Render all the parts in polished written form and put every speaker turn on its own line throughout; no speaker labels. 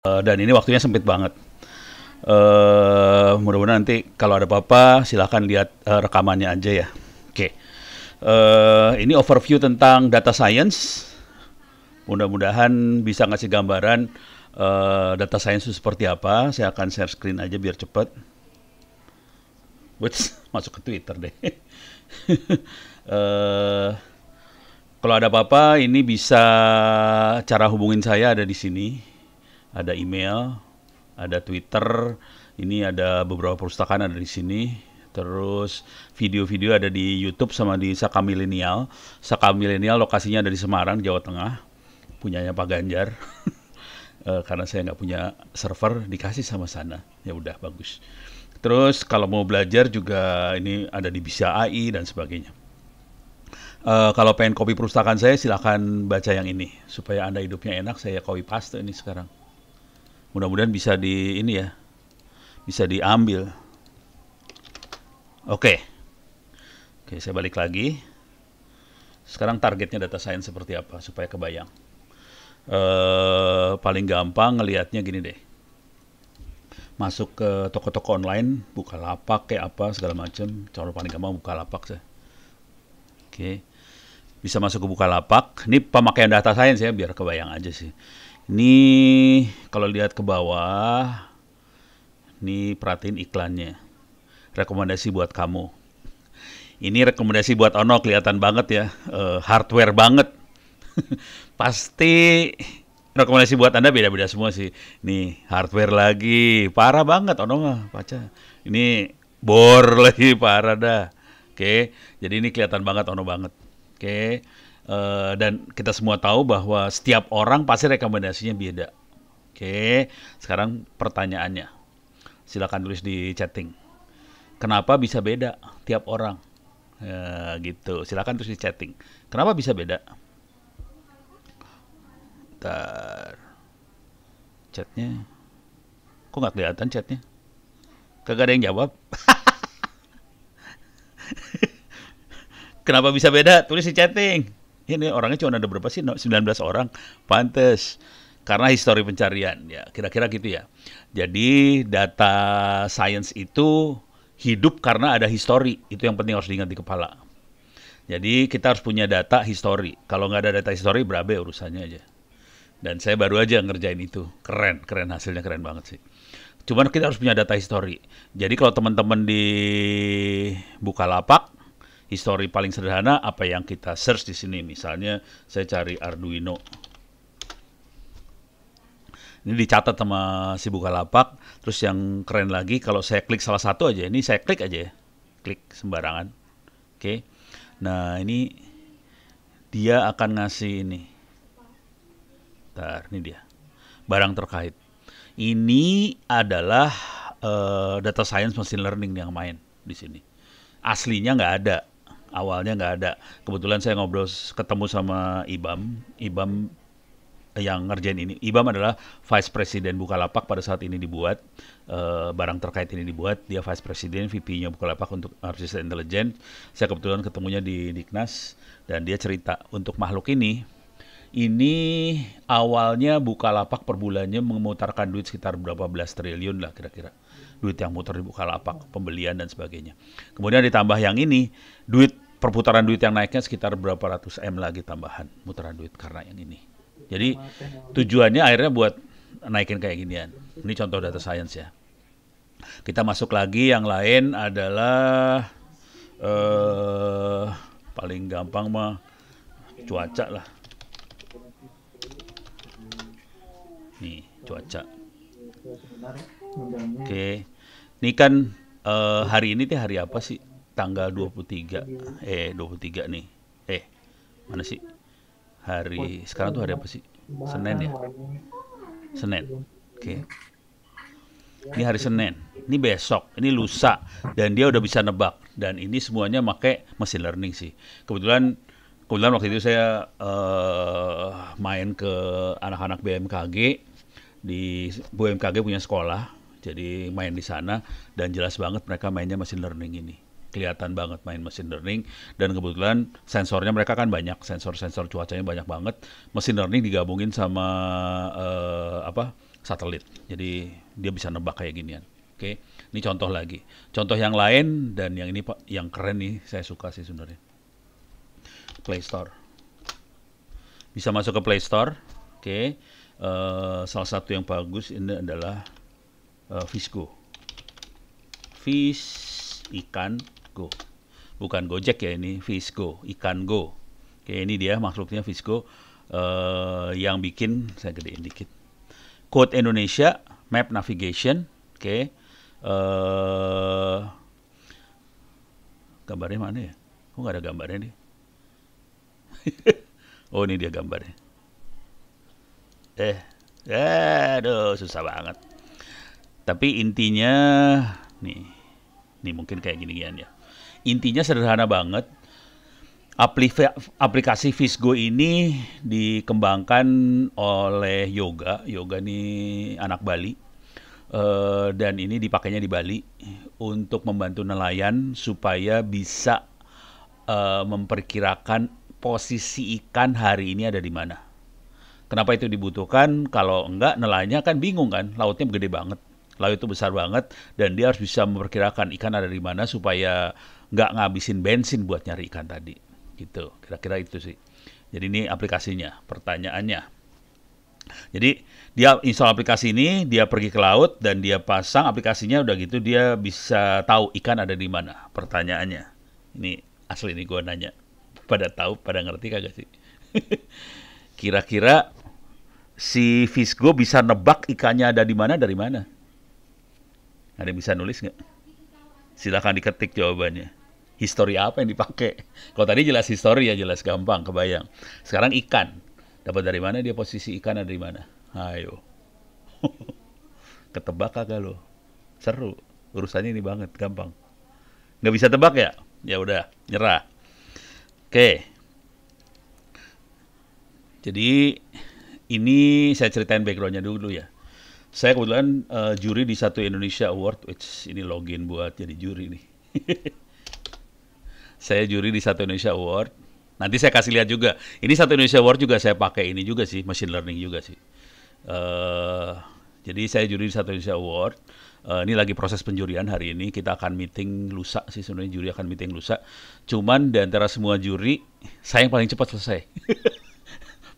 Dan ini waktunya sempit banget. Mudah-mudahan nanti kalau ada apa-apa silahkan lihat rekamannya aja ya. Oke. Ini overview tentang data science. Mudah-mudahan bisa ngasih gambaran data science itu seperti apa. Saya akan share screen aja biar cepat. Masuk ke Twitter deh. Kalau ada apa-apa, ini bisa cara hubungin saya ada di sini. Ada email, ada Twitter, ini ada beberapa perpustakaan ada di sini. Terus video-video ada di YouTube sama di Saka Milenial. Saka Milenial lokasinya ada di Semarang, Jawa Tengah. Punyanya Pak Ganjar. Karena saya nggak punya server, dikasih sama sana. Ya udah, bagus. Terus kalau mau belajar juga ini ada di Bisa AI dan sebagainya. Kalau pengen copy perpustakaan saya, silahkan baca yang ini. Supaya Anda hidupnya enak, saya copy paste ini sekarang. Mudah-mudahan bisa di ini ya, bisa diambil. Oke, saya balik lagi. Sekarang targetnya data science seperti apa supaya kebayang. Paling gampang ngelihatnya gini deh. Masuk ke toko-toko online, Bukalapak kayak apa segala macam. Cara paling gampang Bukalapak saya. Oke, bisa masuk ke Bukalapak. Ini pemakaian data science ya, biar kebayang aja sih. Ini kalau lihat ke bawah, ini perhatiin iklannya. Rekomendasi buat kamu. Ini rekomendasi buat Ono, kelihatan banget ya, hardware banget. Pasti rekomendasi buat Anda beda-beda semua sih. Nih, hardware lagi, parah banget Ono mah, baca. Ini bor lagi, parah dah. Oke, jadi ini kelihatan banget Ono banget. Oke. Dan kita semua tahu bahwa setiap orang pasti rekomendasinya beda. Oke, sekarang pertanyaannya. Silakan tulis di chatting. Kenapa bisa beda tiap orang? Ya, gitu. Silakan tulis di chatting. Kenapa bisa beda? Bentar. Chatnya. Kok nggak kelihatan chatnya? Kagak ada yang jawab. Kenapa bisa beda? Tulis di chatting. Ini orangnya cuma ada berapa sih? 19 orang. Pantes. Karena histori pencarian. Ya, kira-kira gitu ya. Jadi data science itu hidup karena ada histori. Itu yang penting harus diingat di kepala. Jadi kita harus punya data histori. Kalau nggak ada data histori, berabe urusannya aja. Dan saya baru aja ngerjain itu. Keren, keren, hasilnya keren banget sih. Cuman kita harus punya data histori. Jadi kalau teman-teman di Bukalapak, histori paling sederhana apa yang kita search di sini. Misalnya saya cari Arduino. Ini dicatat sama si Bukalapak. Terus yang keren lagi kalau saya klik salah satu aja. Ini saya klik aja ya. Klik sembarangan. Oke. Nah, ini dia akan ngasih ini. Bentar, ini dia. Barang terkait. Ini adalah data science machine learning yang main di sini. Aslinya nggak ada. Awalnya nggak ada. Kebetulan saya ngobrol ketemu sama Ibam yang ngerjain ini. Ibam adalah Vice President Bukalapak pada saat ini dibuat. Barang terkait ini dibuat. Dia Vice President, VP-nya Bukalapak untuk Artificial Intelligence. Saya kebetulan ketemunya di Diknas. Dan dia cerita, untuk makhluk ini awalnya Bukalapak per bulannya memutarkan duit sekitar berapa belas triliun lah kira-kira. Duit yang muter di Bukalapak, pembelian dan sebagainya. Kemudian ditambah yang ini, perputaran duit yang naiknya sekitar berapa ratus M lagi tambahan putaran duit karena yang ini. Jadi tujuannya akhirnya buat naikin kayak ginian. Ini contoh data science ya. Kita masuk lagi, yang lain adalah paling gampang mah cuaca lah. Nih, cuaca. Oke. Ini kan hari ini hari apa sih? Tanggal 23. 23 nih. Mana sih? Hari sekarang tuh hari apa sih? Senin ya? Senin. Oke. Ini hari Senin. Ini besok, ini lusa, dan dia udah bisa nebak. Dan ini semuanya pakai machine learning sih. Kebetulan waktu itu saya main ke anak-anak BMKG. Di BMKG punya sekolah, jadi main di sana dan jelas banget mereka mainnya machine learning ini. Kelihatan banget main machine learning, dan kebetulan sensornya mereka kan banyak, sensor cuacanya banyak banget. Machine learning digabungin sama satelit. Jadi dia bisa nebak kayak ginian. Oke, ini contoh lagi. Contoh yang lain dan yang ini Pak, yang keren nih, saya suka sih sebenarnya. Play Store. Bisa masuk ke Play Store. Oke. Salah satu yang bagus ini adalah Fishgo. Fish ikan go. Bukan Gojek ya ini, Fishgo, ikan go. Oke, ini dia makhluknya Fishgo. Yang bikin, saya gedein dikit. Code Indonesia, Map Navigation. Oke. Gambarnya mana ya? Kok nggak ada gambarnya nih? Oh, ini dia gambarnya. Aduh, susah banget. Tapi intinya, nih mungkin kayak gini-ginian ya. Intinya sederhana banget. Aplikasi Fishgo ini dikembangkan oleh Yoga. Yoga ini anak Bali. Dan ini dipakainya di Bali untuk membantu nelayan supaya bisa memperkirakan posisi ikan hari ini ada di mana. Kenapa itu dibutuhkan? Kalau enggak, nelayannya kan bingung kan, lautnya gede banget, laut itu besar banget, dan dia harus bisa memperkirakan ikan ada di mana supaya nggak ngabisin bensin buat nyari ikan tadi. Gitu, kira-kira itu sih. Jadi ini aplikasinya, pertanyaannya. Jadi dia install aplikasi ini, dia pergi ke laut dan dia pasang aplikasinya, udah gitu dia bisa tahu ikan ada di mana. Pertanyaannya, ini asli nih gue nanya, pada tahu, pada ngerti kagak sih? Kira-kira si Fishgo bisa nebak ikannya ada di mana dari mana? Ada yang bisa nulis nggak? Silahkan diketik jawabannya. Histori apa yang dipakai? Kalau tadi jelas histori ya, jelas gampang, kebayang. Sekarang ikan. Dapat dari mana dia, posisi ikan ada di mana? Ayo. Ketebak kagak lo? Seru. Urusannya ini banget, gampang. Nggak bisa tebak ya? Ya udah, nyerah. Oke. Jadi ini saya ceritain backgroundnya dulu ya. Saya kebetulan juri di Satu Indonesia Award. Ini login buat jadi juri nih. Saya juri di Satu Indonesia Award. Nanti saya kasih lihat juga. Ini Satu Indonesia Award juga saya pakai ini juga sih, machine learning juga sih. Jadi saya juri di Satu Indonesia Award. Ini lagi proses penjurian hari ini. Kita akan meeting lusa sih, sebenarnya juri akan meeting lusa. Cuman di antara semua juri, saya yang paling cepat selesai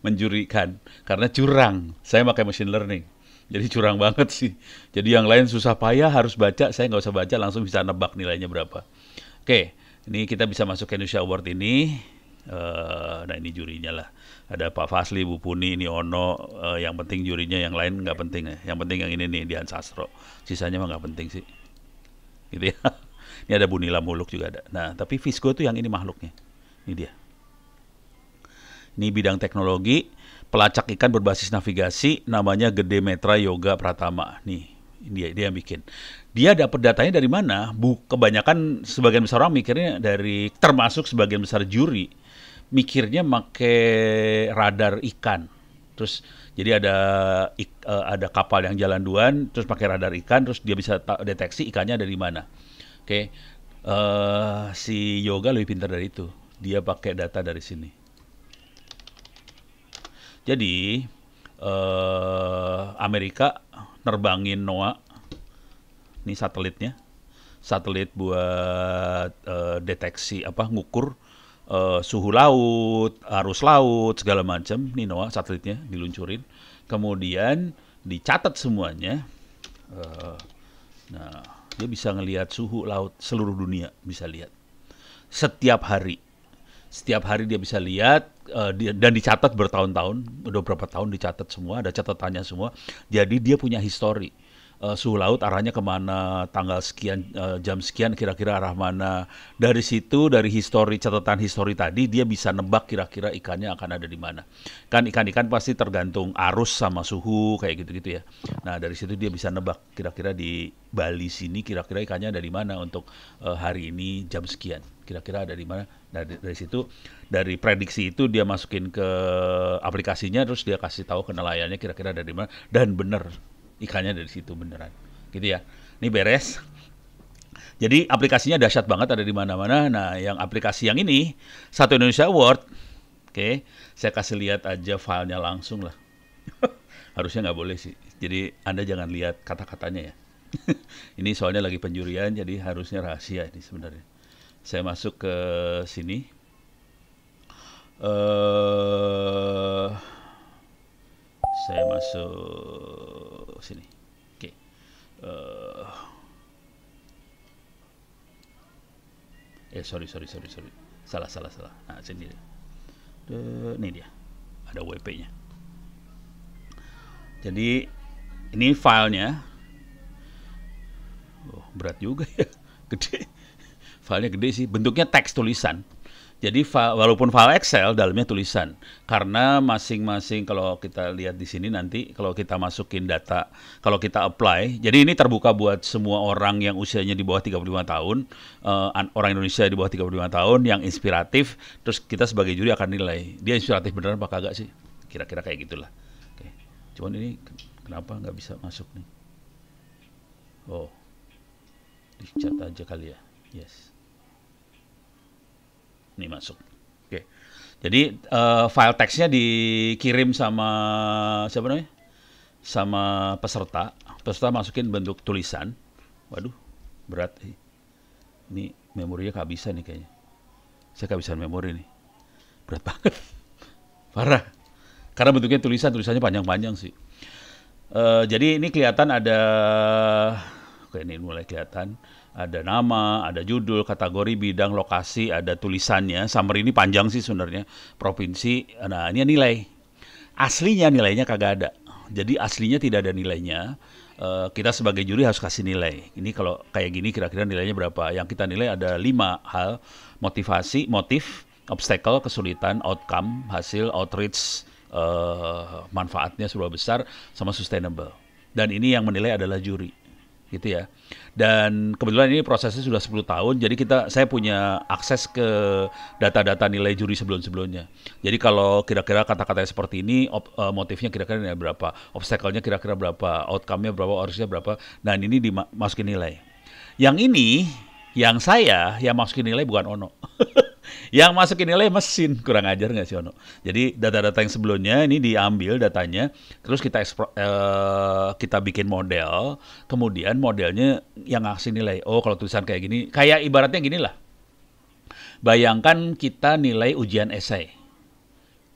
menjurikan karena curang. Saya pakai machine learning. Jadi curang banget sih. Jadi yang lain susah payah harus baca, saya nggak usah baca, langsung bisa nebak nilainya berapa. Oke, ini kita bisa masuk ke Indonesia Award ini. Nah ini jurinya lah. Ada Pak Fasli, Bu Puni, ini Ono. Yang penting jurinya, yang lain nggak penting ya. Yang penting yang ini nih, Dian Sastro. Sisanya mah nggak penting sih. Gitu ya. Ini ada Bunila Muluk juga ada. Nah tapi Fishgo tuh yang ini makhluknya. Ini dia. Ini bidang teknologi, pelacak ikan berbasis navigasi, namanya Gede Metra Yoga Pratama. Nih, dia yang bikin. Dia dapat datanya dari mana? Kebanyakan sebagian besar orang mikirnya dari, termasuk sebagian besar juri, mikirnya pakai radar ikan. Terus jadi ada kapal yang jalan duluan, terus pakai radar ikan, terus dia bisa deteksi ikannya ada di mana. Oke, si Yoga lebih pintar dari itu. Dia pakai data dari sini. Jadi Amerika nerbangin NOAA, ini satelitnya, satelit buat deteksi ngukur suhu laut, arus laut, segala macam. Ini NOAA satelitnya diluncurin, kemudian dicatat semuanya. Nah, dia bisa ngelihat suhu laut seluruh dunia, bisa lihat setiap hari. Setiap hari dia bisa lihat dan dicatat bertahun-tahun, udah berapa tahun dicatat semua, ada catatannya semua. Jadi dia punya histori. Suhu laut arahnya kemana, tanggal sekian, jam sekian kira-kira arah mana. Dari situ, dari catatan histori tadi, dia bisa nebak kira-kira ikannya akan ada di mana. Kan ikan-ikan pasti tergantung arus sama suhu, kayak gitu-gitu ya. Nah dari situ dia bisa nebak kira-kira di Bali sini, kira-kira ikannya ada di mana untuk hari ini jam sekian. Kira-kira ada di mana. Nah, dari situ, dari prediksi itu dia masukin ke aplikasinya, terus dia kasih tahu ke nelayannya kira-kira ada di mana, dan bener ikannya dari situ beneran, gitu ya. Ini beres. Jadi aplikasinya dahsyat banget, ada di mana-mana. Nah, yang aplikasi yang ini Satu Indonesia Award, oke, saya kasih lihat aja filenya langsung lah. Harusnya nggak boleh sih. Jadi Anda jangan lihat kata-katanya ya. Ini soalnya lagi penjurian, jadi harusnya rahasia ini sebenarnya. Saya masuk ke sini. eh saya masuk sini. Oke. Eh sorry. Salah. Nah, sini dia. Ini dia. Ada WP-nya. Jadi ini filenya. Oh, berat juga ya. Gede. Filenya gede sih. Bentuknya teks tulisan. Jadi walaupun file Excel dalamnya tulisan, karena masing-masing kalau kita lihat di sini nanti kalau kita masukin data, kalau kita apply, jadi ini terbuka buat semua orang yang usianya di bawah 35 tahun, orang Indonesia di bawah 35 tahun yang inspiratif, terus kita sebagai juri akan nilai, dia inspiratif beneran apa kagak sih? Kira-kira kayak gitulah. Oke. Cuman ini kenapa nggak bisa masuk nih? Oh, di chat aja kali ya. Yes. Ini masuk. Oke. Jadi file teksnya dikirim sama siapa namanya? Sama peserta. Peserta masukin bentuk tulisan. Waduh, berat. Ini memorinya kehabisan nih kayaknya. Saya kehabisan memori nih. Berat banget. Parah. Karena bentuknya tulisannya panjang-panjang sih. Jadi ini kelihatan ada, oke ini mulai kelihatan. Ada nama, ada judul, kategori, bidang, lokasi, ada tulisannya. Summary ini panjang sih sebenarnya. Provinsi, nah ini nilai. Aslinya nilainya kagak ada. Jadi aslinya tidak ada nilainya. Kita sebagai juri harus kasih nilai. Ini kalau kayak gini kira-kira nilainya berapa? Yang kita nilai ada 5 hal. Motivasi, motif, obstacle, kesulitan, outcome, hasil, outreach, manfaatnya seberapa besar, sama sustainable. Dan ini yang menilai adalah juri. Gitu ya. Dan kebetulan ini prosesnya sudah 10 tahun, jadi saya punya akses ke data-data nilai juri sebelum-sebelumnya. Jadi kalau kira-kira kata-katanya seperti ini, motifnya kira-kira nilai berapa, obstacle-nya kira-kira berapa, outcome-nya berapa, harusnya berapa, dan ini dimasukin nilai. Yang ini, yang masukin nilai bukan Ono. Yang masukin nilai mesin, kurang ajar nggak sih Ono? Jadi data-data yang sebelumnya ini diambil datanya, terus kita bikin model, kemudian modelnya yang ngasih nilai. Oh kalau tulisan kayak gini, kayak ibaratnya gini lah. Bayangkan kita nilai ujian esai.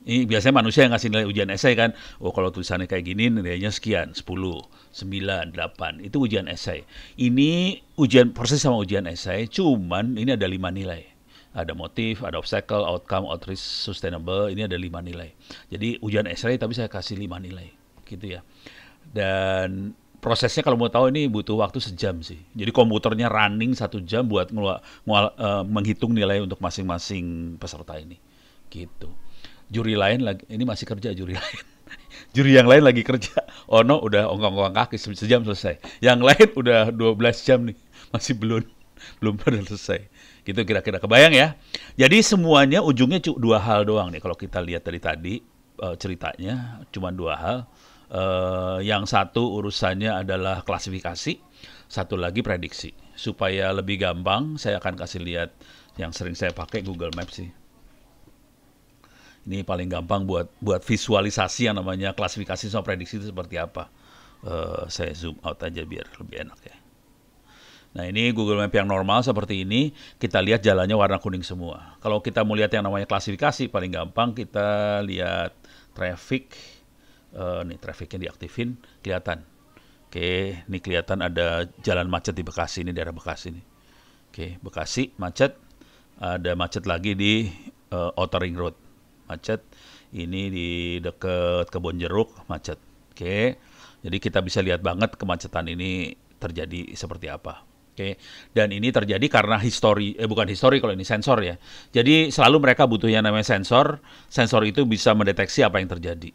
Ini biasanya manusia yang ngasih nilai ujian esai kan. Oh kalau tulisannya kayak gini nilainya sekian, 10, 9, 8. Itu ujian esai. Ini persis sama ujian esai, cuman ini ada 5 nilai. Ada motif, ada obstacle, outcome, outreach, sustainable. Ini ada 5 nilai. Jadi ujian esai tapi saya kasih 5 nilai. Gitu ya. Dan prosesnya kalau mau tahu ini butuh waktu sejam sih. Jadi komputernya running 1 jam buat menghitung nilai untuk masing-masing peserta ini. Gitu. Juri lain lagi, ini masih kerja juri lain. Juri yang lain lagi kerja. Ono udah ongkang-ongkang kaki sejam selesai. Yang lain udah 12 jam nih. Masih belum pada selesai. Gitu kira-kira kebayang ya. Jadi semuanya ujungnya 2 hal doang nih. Kalau kita lihat dari tadi ceritanya cuma 2 hal. Yang satu urusannya adalah klasifikasi, satu lagi prediksi. Supaya lebih gampang, saya akan kasih lihat yang sering saya pakai Google Maps sih. Ini paling gampang buat visualisasi yang namanya klasifikasi sama prediksi itu seperti apa. Saya zoom out aja biar lebih enak ya. Nah ini Google Map yang normal seperti ini, kita lihat jalannya warna kuning semua. Kalau kita mau lihat yang namanya klasifikasi, paling gampang kita lihat traffic. Nih trafficnya diaktifin, kelihatan. Oke, ini kelihatan ada jalan macet di Bekasi, ini daerah Bekasi nih. Oke, Bekasi macet, ada macet lagi di Outer Ring Road, macet. Ini di dekat Kebonjeruk, macet. Oke, jadi kita bisa lihat banget kemacetan ini terjadi seperti apa. Oke, dan ini terjadi karena bukan histori kalau ini sensor ya. Jadi selalu mereka butuh yang namanya sensor. Sensor itu bisa mendeteksi apa yang terjadi.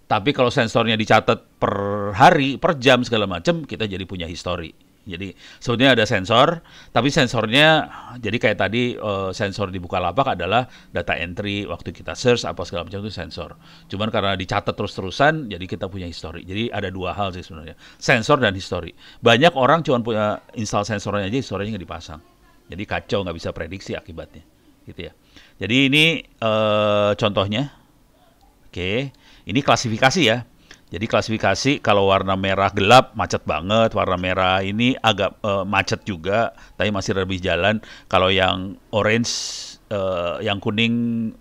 Tapi kalau sensornya dicatat per hari, per jam segala macam, kita jadi punya histori. Jadi sebetulnya ada sensor, tapi sensornya jadi kayak tadi sensor di Bukalapak adalah data entry, waktu kita search apa segala macam itu sensor. Cuman karena dicatat terus-terusan, jadi kita punya histori. Jadi ada 2 hal sih sebenarnya, sensor dan histori. Banyak orang cuma punya install sensornya aja, historinya nggak dipasang. Jadi kacau, nggak bisa prediksi akibatnya, gitu ya. Jadi ini contohnya, oke, ini klasifikasi ya. Jadi klasifikasi kalau warna merah gelap macet banget, warna merah ini agak macet juga, tapi masih lebih jalan. Kalau yang orange, yang kuning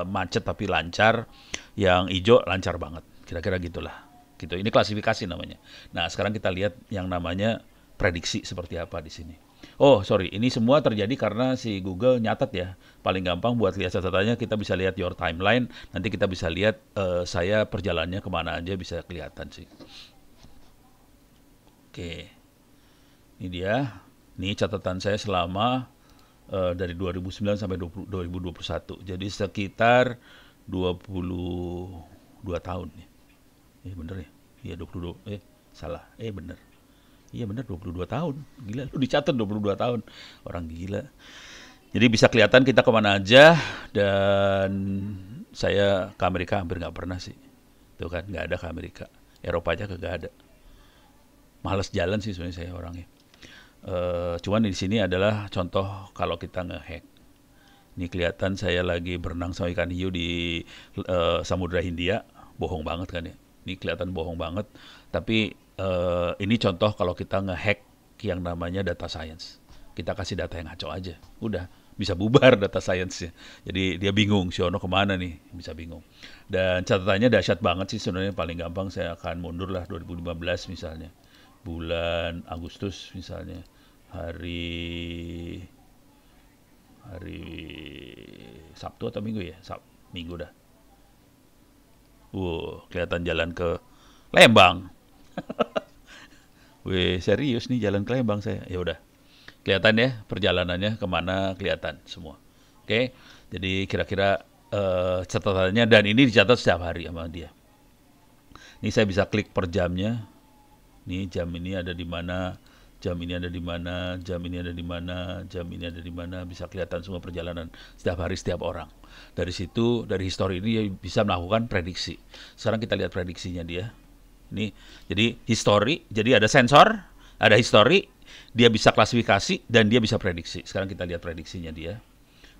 macet tapi lancar, yang hijau lancar banget. Kira-kira gitulah. Gitu. Ini klasifikasi namanya. Nah, sekarang kita lihat yang namanya prediksi seperti apa di sini. Oh, sorry, ini semua terjadi karena si Google nyatet ya. Paling gampang buat lihat catatannya, kita bisa lihat your timeline. Nanti kita bisa lihat saya perjalanannya kemana aja bisa kelihatan sih. Oke, ini dia. Ini catatan saya selama dari 2009 sampai 2021. Jadi sekitar 22 tahun ya. Bener ya? Iya 22. Salah. Bener. Iya bener 22 tahun. Gila, lu dicatat 22 tahun. Orang gila. Jadi bisa kelihatan kita kemana aja. Dan saya ke Amerika hampir nggak pernah sih. Tuh kan, nggak ada ke Amerika. Eropa aja kagak ada. Males jalan sih sebenarnya saya orangnya. Cuman di sini adalah contoh kalau kita ngehack. Ini kelihatan saya lagi berenang sama ikan hiu di Samudra Hindia. Bohong banget kan ya. Ini kelihatan bohong banget. Tapi ini contoh kalau kita ngehack yang namanya data science. Kita kasih data yang ngaco aja. Udah, bisa bubar data science-nya. Jadi dia bingung, si Ono kemana nih? Bisa bingung. Dan catatannya dahsyat banget sih sebenarnya. Paling gampang saya akan mundur lah 2015 misalnya. Bulan Agustus misalnya. Hari Sabtu atau Minggu ya? Minggu dah. Kelihatan jalan ke Lembang. Wih, serius nih jalan ke Lembang saya. Ya udah. Kelihatan ya perjalanannya kemana kelihatan semua. Oke. Jadi kira-kira catatannya dan ini dicatat setiap hari sama dia. Ini saya bisa klik per jamnya. Nih jam ini ada di mana, jam ini ada di mana, jam ini ada di mana, jam ini ada di mana, bisa kelihatan semua perjalanan setiap hari setiap orang. Dari situ, dari histori ini bisa melakukan prediksi. Sekarang kita lihat prediksinya dia. Ini jadi histori, jadi ada sensor, ada histori, dia bisa klasifikasi dan dia bisa prediksi. Sekarang kita lihat prediksinya dia.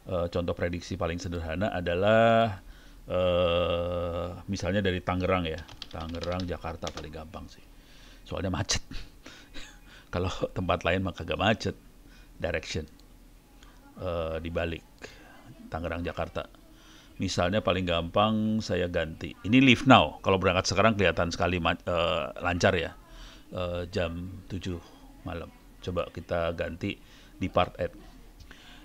Contoh prediksi paling sederhana adalah misalnya dari Tangerang ya, Tangerang Jakarta paling gampang sih. Soalnya macet. Kalau tempat lain mah kagak macet. Direction dibalik Tangerang Jakarta. Misalnya paling gampang saya ganti. Ini leave now. Kalau berangkat sekarang kelihatan sekali lancar ya. Jam 7 malam. Coba kita ganti depart at.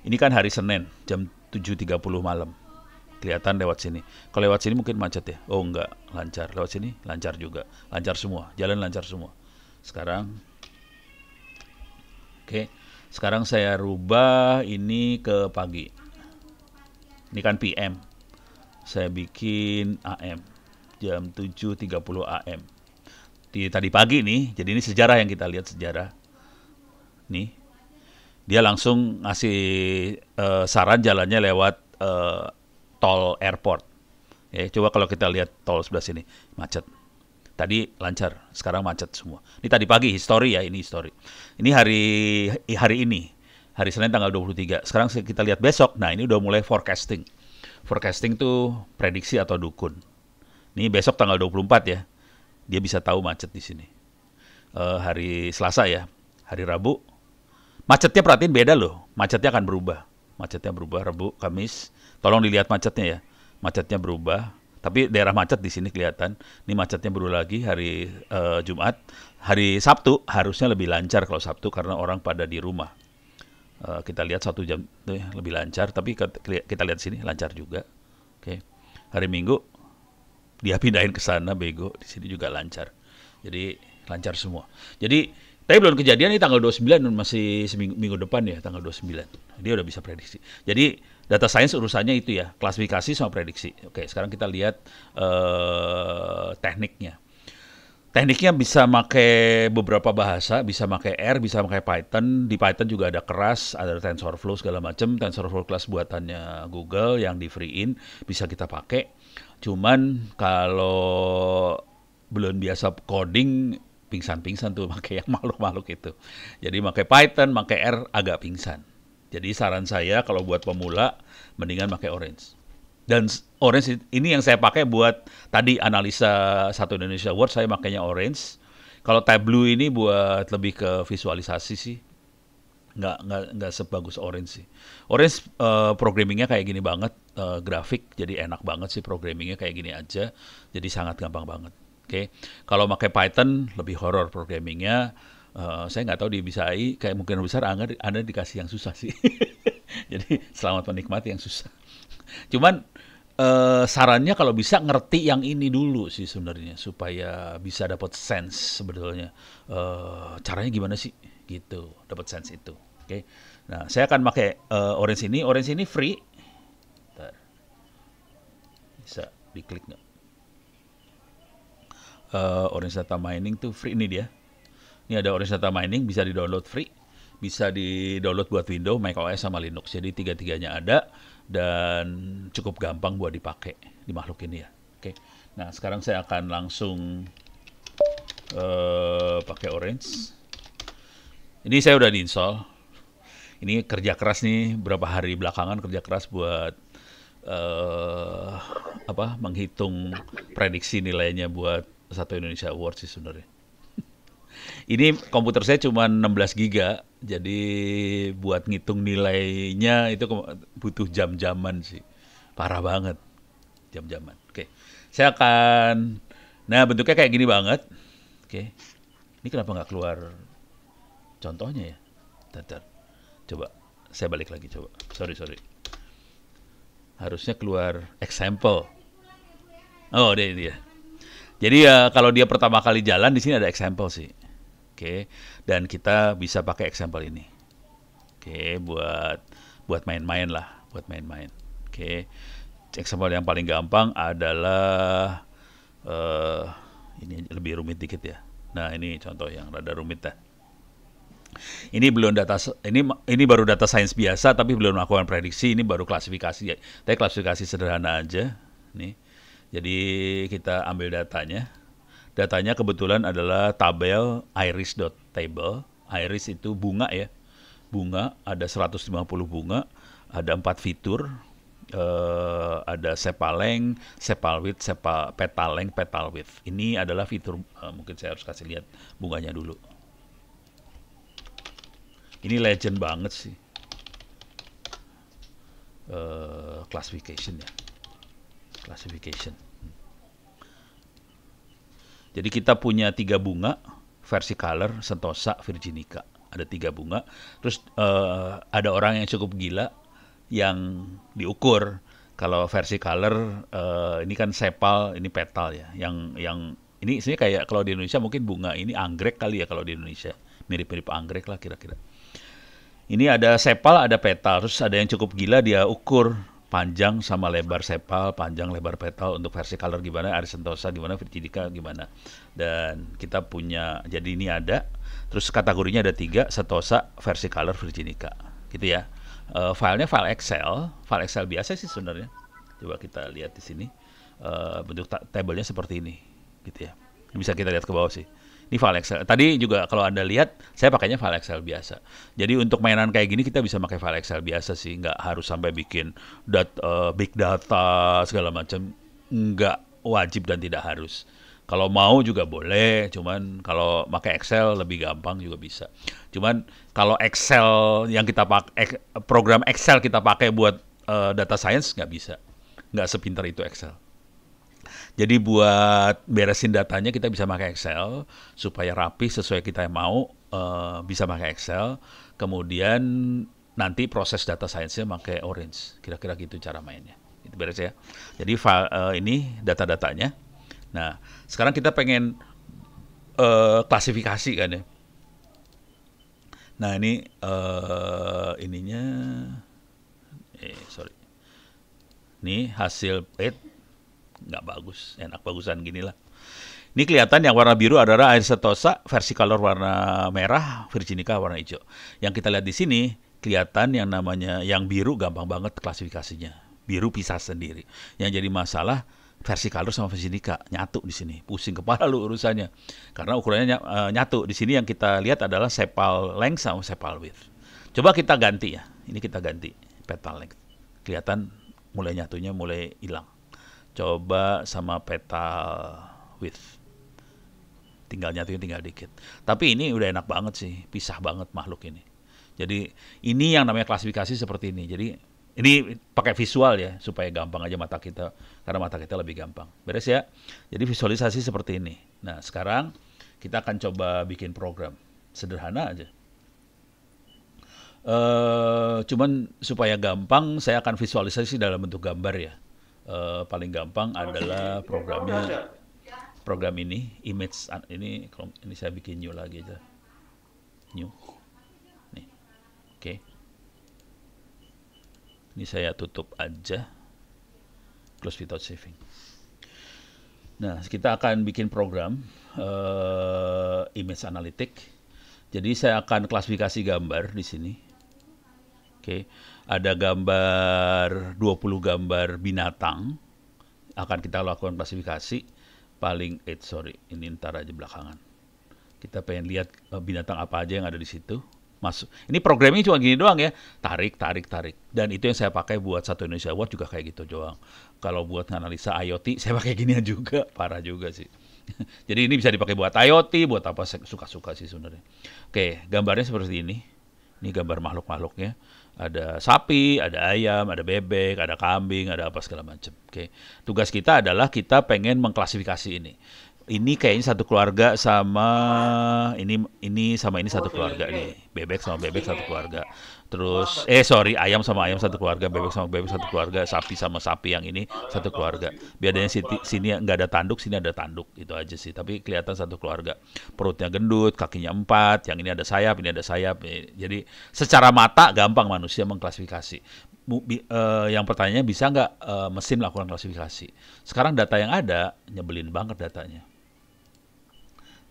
Ini kan hari Senin jam 7.30 malam. Kelihatan lewat sini. Kalau lewat sini mungkin macet ya. Oh enggak, lancar. Lewat sini lancar juga. Lancar semua. Jalan lancar semua. Sekarang oke. Sekarang saya rubah ini ke pagi. Ini kan PM. Saya bikin AM. Jam 7.30 AM. Tadi pagi nih. Jadi ini sejarah yang kita lihat, sejarah. Nih. Dia langsung ngasih saran jalannya lewat tol airport. Ya, coba kalau kita lihat tol sebelah sini, macet. Tadi lancar, sekarang macet semua. Ini tadi pagi, history ya, ini history. Ini hari ini, hari Senin tanggal 23. Sekarang kita lihat besok, nah ini udah mulai forecasting. Forecasting tuh prediksi atau dukun. Ini besok tanggal 24 ya, dia bisa tahu macet di sini. Hari Selasa ya, hari Rabu, macetnya perhatiin beda loh, macetnya akan berubah. Macetnya berubah Rabu, Kamis. Tolong dilihat macetnya ya. Macetnya berubah. Tapi daerah macet di sini kelihatan. Ini macetnya berubah lagi hari Jumat. Hari Sabtu harusnya lebih lancar kalau Sabtu karena orang pada di rumah. Kita lihat 1 jam lebih lancar. Tapi kita lihat sini lancar juga. Oke. Hari Minggu dia pindahin ke sana bego. Di sini juga lancar. Jadi lancar semua. Jadi tapi belum kejadian, ini tanggal 29, masih minggu depan ya, tanggal 29. Dia udah bisa prediksi. Jadi data science urusannya itu ya, klasifikasi sama prediksi. Oke, sekarang kita lihat tekniknya. Tekniknya bisa pakai beberapa bahasa, bisa pakai R, bisa pakai Python. Di Python juga ada keras, ada TensorFlow segala macam. TensorFlow kelas buatannya Google yang di free-in, bisa kita pakai. Cuman kalau belum biasa coding, pingsan-pingsan tuh pakai yang makhluk-makhluk itu. Jadi pakai Python, pakai R agak pingsan. Jadi saran saya kalau buat pemula mendingan pakai Orange. Dan orange ini yang saya pakai buat tadi analisa Satu Indonesia Award, saya makainya orange. Kalau tab blue ini buat lebih ke visualisasi sih, nggak sebagus orange sih. Orange programmingnya kayak gini banget, grafik, jadi enak banget sih programmingnya kayak gini aja, jadi sangat gampang banget. Oke, kalau pakai Python lebih horror programmingnya. Saya nggak tahu di BSI kayak mungkin besar anda dikasih yang susah sih. Jadi selamat menikmati yang susah. Cuman sarannya kalau bisa ngerti yang ini dulu sih sebenarnya supaya bisa dapat sense sebetulnya. Caranya gimana sih? Gitu, dapat sense itu. Oke. Nah, saya akan pakai orange ini. Orange ini free. Bentar. Bisa diklik nggak? Orange Data Mining tuh free, ini dia. Ini ada Orange Data Mining, bisa di-download free. Bisa di-download buat Windows, macOS sama Linux. Jadi tiga-tiganya ada dan cukup gampang buat dipakai di makhluk ini ya. Oke. Nah, sekarang saya akan langsung pakai Orange. Ini saya udah di-install. Ini kerja keras nih, berapa hari belakangan kerja keras buat menghitung prediksi nilainya buat Satu Indonesia Award sih sebenarnya. Ini komputer saya cuma 16 giga, jadi buat ngitung nilainya itu butuh jam-jaman sih. Parah banget, jam-jaman. Oke, saya akan, nah bentuknya kayak gini banget. Oke, ini kenapa nggak keluar contohnya ya? Bentar, coba, saya balik lagi coba. Sorry. Harusnya keluar example. Oh, ini dia. Jadi ya kalau dia pertama kali jalan di sini ada example sih. Oke, dan kita bisa pakai example ini. Oke, buat main-main lah, buat main-main. Oke, example yang paling gampang adalah ini lebih rumit dikit ya. Nah, ini contoh yang rada rumit dah. Ini belum data, ini baru data science biasa, tapi belum melakukan prediksi. Ini baru klasifikasi ya. Tapi klasifikasi sederhana aja. Nih, jadi kita ambil datanya. Datanya kebetulan adalah tabel iris.table. Iris itu bunga ya. Bunga, ada 150 bunga, ada 4 fitur. Ada sepal length, sepal width, petal length, petal width. Ini adalah fitur, mungkin saya harus kasih lihat bunganya dulu. Ini legend banget sih. Classification ya. Classification. Jadi kita punya 3 bunga, versicolor, sentosa, virginica. Ada 3 bunga. Terus ada orang yang cukup gila yang diukur. Kalau versicolor ini kan sepal, ini petal ya. Yang ini sebenarnya kayak kalau di Indonesia mungkin bunga ini anggrek kali ya kalau di Indonesia. Mirip-mirip anggrek lah kira-kira. Ini ada sepal, ada petal. Terus ada yang cukup gila, dia ukur panjang sama lebar sepal, panjang lebar petal untuk versicolor gimana, Iris sentosa gimana, virginica gimana. Dan kita punya, jadi ini ada, terus kategorinya ada 3, sentosa, versicolor, virginica, gitu ya. Filenya file Excel biasa sih sebenarnya. Coba kita lihat di sini, bentuk tabelnya seperti ini, gitu ya. Bisa kita lihat ke bawah sih. Ini file Excel. Tadi juga kalau Anda lihat, saya pakainya file Excel biasa. Jadi untuk mainan kayak gini kita bisa pakai file Excel biasa sih, nggak harus sampai bikin big data segala macam. Nggak wajib dan tidak harus. Kalau mau juga boleh, cuman kalau pakai Excel lebih gampang juga bisa. Cuman kalau Excel yang kita pakai, program Excel kita pakai buat data science nggak bisa. Nggak sepintar itu Excel. Jadi buat beresin datanya kita bisa pakai Excel supaya rapi sesuai kita yang mau, bisa pakai Excel. Kemudian nanti proses data science-nya pakai Orange. Kira-kira gitu cara mainnya. Itu beres ya. Jadi ini data-datanya. Nah, sekarang kita pengen klasifikasi kan ya. Nah, ini ininya sorry. Ini hasil nggak bagus, enak bagusan gini lah. Ini kelihatan yang warna biru adalah Iris sentosa, versicolor warna merah, virginica warna hijau. Yang kita lihat di sini kelihatan yang namanya yang biru gampang banget klasifikasinya. Biru pisah sendiri. Yang jadi masalah versicolor sama virginica nyatu di sini. Pusing kepala lu urusannya. Karena ukurannya nyatu. Di sini yang kita lihat adalah sepal length sama sepal width. Coba kita ganti ya. Ini kita ganti petal length. Kelihatan mulai nyatunya mulai hilang. Coba sama petal width. Tinggal nyatuin tinggal dikit. Tapi ini udah enak banget sih, pisah banget makhluk ini. Jadi ini yang namanya klasifikasi seperti ini. Jadi ini pakai visual ya supaya gampang aja mata kita, karena mata kita lebih gampang. Beres ya. Jadi visualisasi seperti ini. Nah sekarang kita akan coba bikin program sederhana aja. Cuman supaya gampang saya akan visualisasi dalam bentuk gambar ya. Paling gampang adalah program ini image ini. Kalau ini saya bikin new lagi aja, new nih. Oke, ini saya tutup aja, close without saving. Nah kita akan bikin program image analytic. Jadi saya akan klasifikasi gambar di sini. Oke, ada gambar 20 gambar binatang akan kita lakukan klasifikasi. Ini ntar aja belakangan. Kita pengen lihat binatang apa aja yang ada di situ. Masuk. Ini programnya cuma gini doang ya. Tarik. Dan itu yang saya pakai buat Satu Indonesia Award juga kayak gitu doang. Kalau buat analisa IoT, saya pakai ginian juga. Parah juga sih. Jadi ini bisa dipakai buat IoT, buat apa suka-suka sih sebenarnya. Oke, gambarnya seperti ini. Ini gambar makhluk-makhluknya. Ada sapi, ada ayam, ada bebek, ada kambing, ada apa segala macam. Oke. Tugas kita adalah kita pengen mengklasifikasi ini. Ini kayaknya satu keluarga sama ini sama ini satu keluarga nih. Bebek sama bebek satu keluarga. Terus ayam sama ayam satu keluarga, bebek sama bebek satu keluarga, sapi sama sapi yang ini satu keluarga. Biasanya sini nggak ada tanduk, sini ada tanduk, itu aja sih. Tapi kelihatan satu keluarga. Perutnya gendut, kakinya 4, yang ini ada sayap, ini ada sayap. Jadi secara mata gampang manusia mengklasifikasi. Yang pertanyaannya bisa nggak mesin melakukan klasifikasi? Sekarang data yang ada nyebelin banget datanya.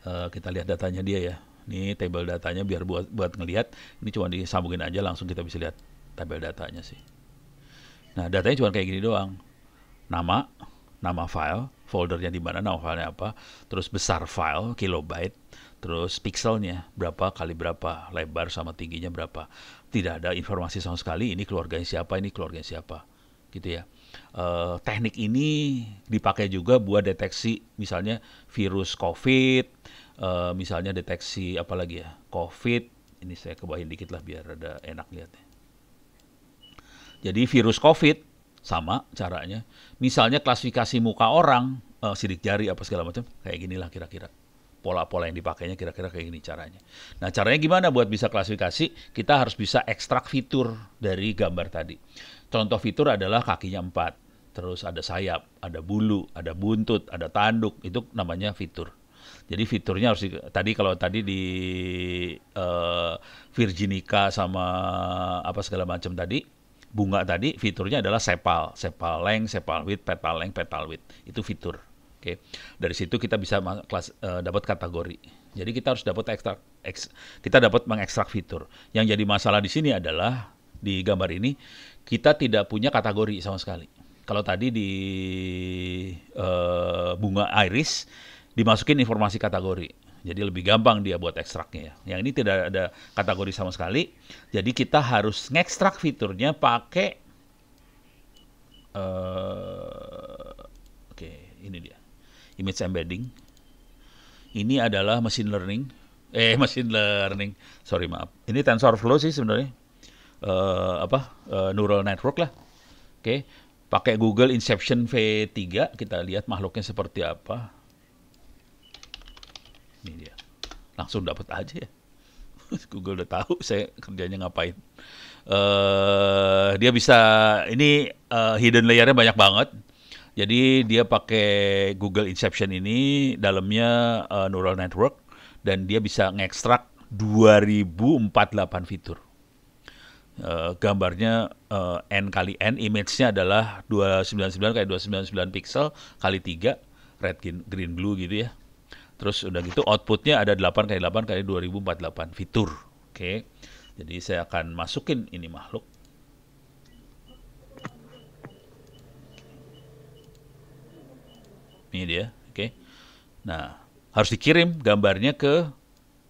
Kita lihat datanya dia ya. Ini table datanya biar buat ngelihat. Ini cuma disambungin aja langsung kita bisa lihat tabel datanya sih. Nah datanya cuma kayak gini doang. Nama file, foldernya di mana, nama filenya apa, terus besar file, kilobyte, terus pixelnya berapa kali berapa, lebar sama tingginya berapa. Tidak ada informasi sama sekali. Ini keluarganya siapa, gitu ya. Teknik ini dipakai juga buat deteksi misalnya virus COVID. Misalnya deteksi apa lagi ya, COVID. Ini saya kebahin dikit lah biar ada enak lihatnya. Jadi virus COVID sama caranya. Misalnya klasifikasi muka orang, sidik jari apa segala macam, kayak ginilah kira-kira. Pola-pola yang dipakainya kira-kira kayak gini caranya. Nah caranya gimana buat bisa klasifikasi? Kita harus bisa ekstrak fitur dari gambar tadi. Contoh fitur adalah kakinya 4, terus ada sayap, ada bulu, ada buntut, ada tanduk, itu namanya fitur. Jadi fiturnya harus kalau tadi di Virginica sama apa segala macam tadi, bunga tadi fiturnya adalah sepal length, sepal width, petal length, petal width. Itu fitur. Oke. Dari situ kita bisa dapat kategori. Jadi kita harus dapat mengekstrak fitur. Yang jadi masalah di sini adalah di gambar ini kita tidak punya kategori sama sekali. Kalau tadi di bunga iris dimasukin informasi kategori. Jadi lebih gampang dia buat ekstraknya ya. Yang ini tidak ada kategori sama sekali. Jadi kita harus ngekstrak fiturnya pakai ini dia. Image embedding. Ini adalah machine learning. Sorry, maaf. Ini TensorFlow sih sebenarnya. Neural network lah. Oke. Pakai Google Inception V3, kita lihat makhluknya seperti apa. Ini dia. Langsung dapat aja ya. Google udah tahu saya kerjanya ngapain. Dia bisa, ini hidden layernya banyak banget. Jadi dia pakai Google Inception ini, dalamnya neural network, dan dia bisa ngekstrak 2048 fitur. Gambarnya N kali N, image-nya adalah 299 kali 299 pixel kali 3, red, green, blue gitu ya. Terus udah gitu outputnya ada 8 kali 8 kali 2048 fitur. Oke. Jadi saya akan masukin ini makhluk. Ini dia, oke. Nah, harus dikirim gambarnya ke